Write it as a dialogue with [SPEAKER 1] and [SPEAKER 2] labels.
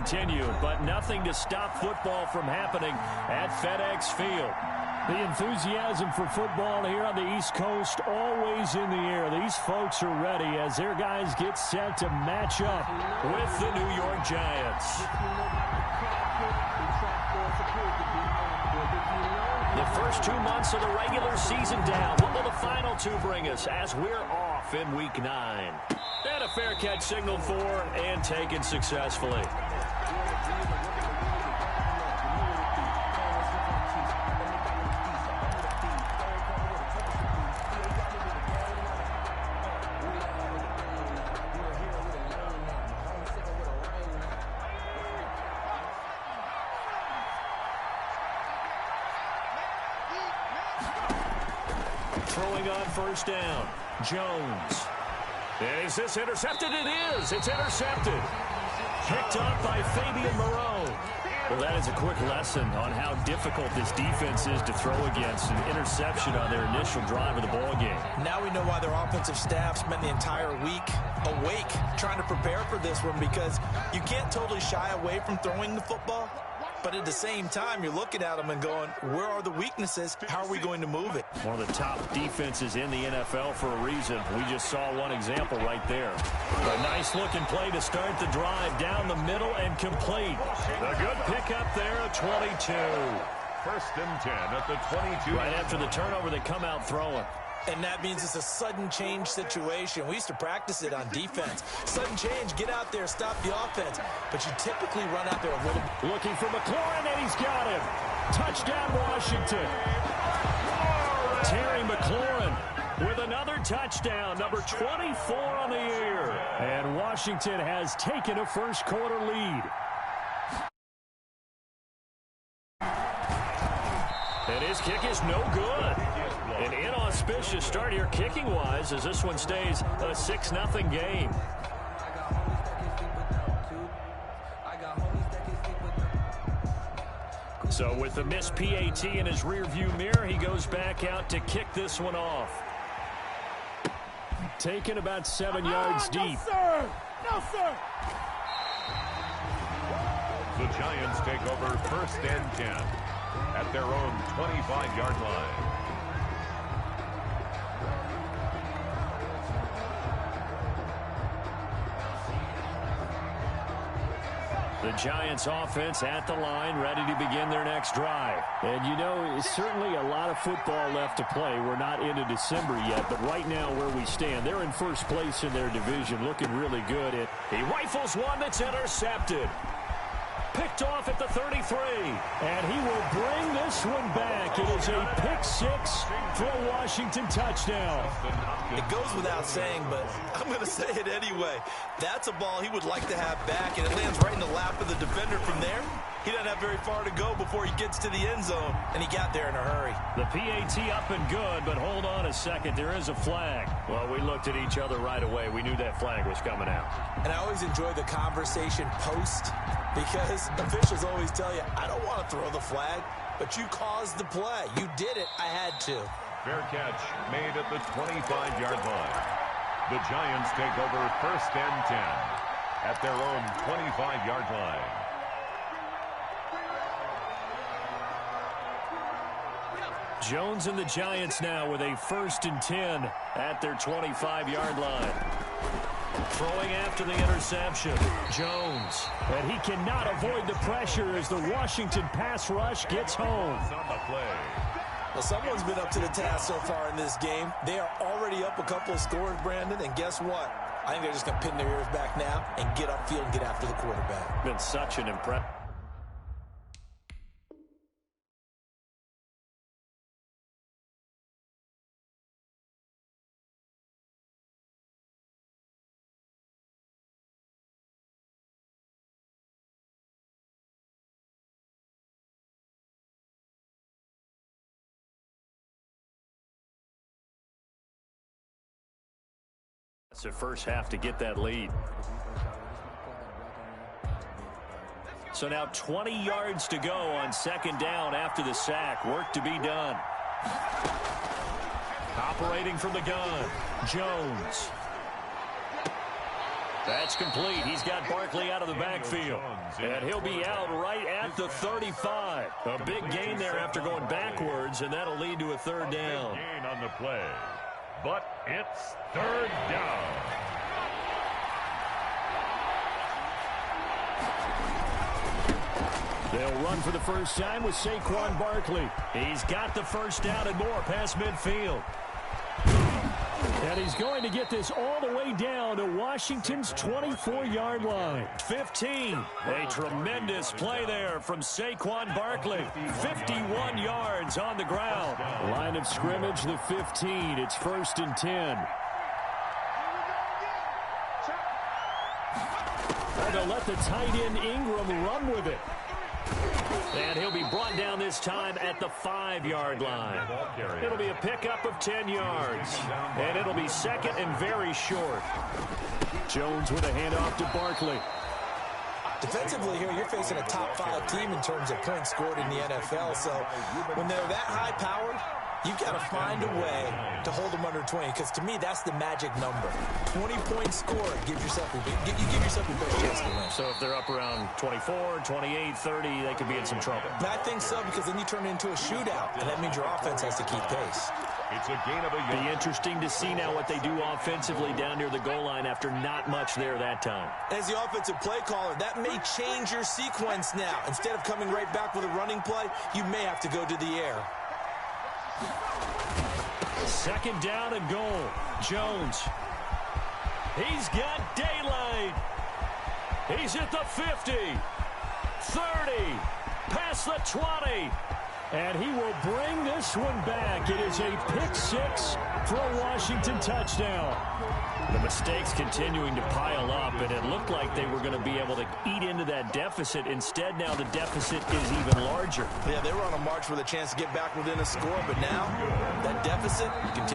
[SPEAKER 1] continue, but nothing to stop football from happening at FedEx Field.
[SPEAKER 2] The enthusiasm for football here on the East Coast always in the air. These folks are ready as their guys get set to match up
[SPEAKER 1] with the New York Giants. The first 2 months of the regular season down. What will the final two bring us as we're off in Week 9? And a fair catch signaled for and taken successfully. Throwing on first down, Jones. Is this intercepted? It is. It's intercepted. Picked up by Fabian Moreau. Well, that is a quick lesson on how difficult this defense is to throw against. An interception on their initial drive of the ball game.
[SPEAKER 3] Now we know why their offensive staff spent the entire week awake trying to prepare for this one, because you can't totally shy away from throwing the football. But at the same time, you're looking at them and going, where are the weaknesses? How are we going to move it?
[SPEAKER 1] One of the top defenses in the NFL for a reason. We just saw one example right there. A nice-looking play to start the drive down the middle and complete. A good pickup there at 22.
[SPEAKER 4] First and 10 at the 22.
[SPEAKER 1] Right after the turnover, they come out throwing.
[SPEAKER 3] And that means it's a sudden change situation. We used to practice it on defense. Sudden change, get out there, stop the offense. But you typically run out there a little.
[SPEAKER 2] Looking for McLaurin, and he's got him. Touchdown, Washington.
[SPEAKER 1] Terry McLaurin with another touchdown, number 24 on the year.
[SPEAKER 2] And Washington has taken a first-quarter lead.
[SPEAKER 1] And his kick is no good. An inauspicious start here kicking-wise as this one stays a 6-0 game. So with the missed PAT in his rearview mirror, he goes back out to kick this one off.
[SPEAKER 2] Taken about 7 yards deep.
[SPEAKER 5] No, sir! No, sir!
[SPEAKER 4] The Giants take over first and 10 at their own 25-yard line.
[SPEAKER 1] The Giants offense at the line, ready to begin their next drive.
[SPEAKER 2] And you know, certainly a lot of football left to play. We're not into December yet, but right now where we stand, they're in first place in their division, looking really good.
[SPEAKER 1] He rifles one that's intercepted. Picked off at the 33.
[SPEAKER 2] And he will bring this one back. It is a pick six for a Washington touchdown.
[SPEAKER 3] It goes without saying, but I'm going to say it anyway. That's a ball he would like to have back, and it lands right in the lap of the defender from there. He doesn't have very far to go before he gets to the end zone, and he got there in a hurry.
[SPEAKER 1] The PAT up and good, but hold on a second. There is a flag. Well, we looked at each other right away. We knew that flag was coming out.
[SPEAKER 3] And I always enjoy the conversation post, because officials always tell you, I don't want to throw the flag, but you caused the play. You did it. I had to.
[SPEAKER 4] Fair catch made at the 25-yard line. The Giants take over first and 10 at their own 25-yard line.
[SPEAKER 1] Jones and the Giants now with a first and 10 at their 25-yard line. Throwing after the interception, Jones.
[SPEAKER 2] And he cannot avoid the pressure as the Washington pass rush gets home.
[SPEAKER 3] Well, someone's been up to the task so far in this game. They are already up a couple of scores, Brandon, and guess what? I think they're just going to pin their ears back now and get upfield and get after the quarterback.
[SPEAKER 1] Been such an impressive. It's the first half to get that lead. So now 20 yards to go on second down after the sack. Work to be done. Operating from the gun, Jones.
[SPEAKER 2] That's complete. He's got Barkley out of the backfield. And he'll be out right at the 35. A big gain there after going backwards, and that'll lead to a third down.
[SPEAKER 4] Gain on the play, but it's third down.
[SPEAKER 2] They'll run for the first time with Saquon Barkley. He's got the first down and more past midfield. And he's going to get this all the way down to Washington's 24-yard line. 15. A tremendous play there from Saquon Barkley. 51 yards on the ground. Line of scrimmage, the 15. It's 1st and 10. And they'll let the tight end Ingram run with it. And he'll be brought down this time at the 5-yard line. It'll be a pickup of 10 yards. And it'll be second and very short. Jones with a handoff to Barkley.
[SPEAKER 3] Defensively here, you're facing a top 5 team in terms of points scored in the NFL. So when they're that high-powered, you've got to find a way to hold them under 20, because to me, that's the magic number. 20 points scored, you give yourself your best chance to win.
[SPEAKER 2] So if they're up around 24, 28, 30, they could be in some trouble.
[SPEAKER 3] And I think so, because then you turn it into a shootout, and that means your offense has to keep pace.
[SPEAKER 4] It's a gain of a yard.
[SPEAKER 2] Be interesting to see now what they do offensively down near the goal line after not much there that time.
[SPEAKER 3] As the offensive play caller, that may change your sequence now. Instead of coming right back with a running play, you may have to go to the air.
[SPEAKER 2] Second down and goal. Jones. He's got daylight. He's at the 50. 30. Past the 20. And he will bring this one back. It is a pick 6 for a Washington touchdown. The mistakes continuing to pile up, and it looked like they were going to be able to eat into that deficit. Instead, now the deficit is even larger.
[SPEAKER 3] Yeah, they were on a march with a chance to get back within a score, but now that deficit continues.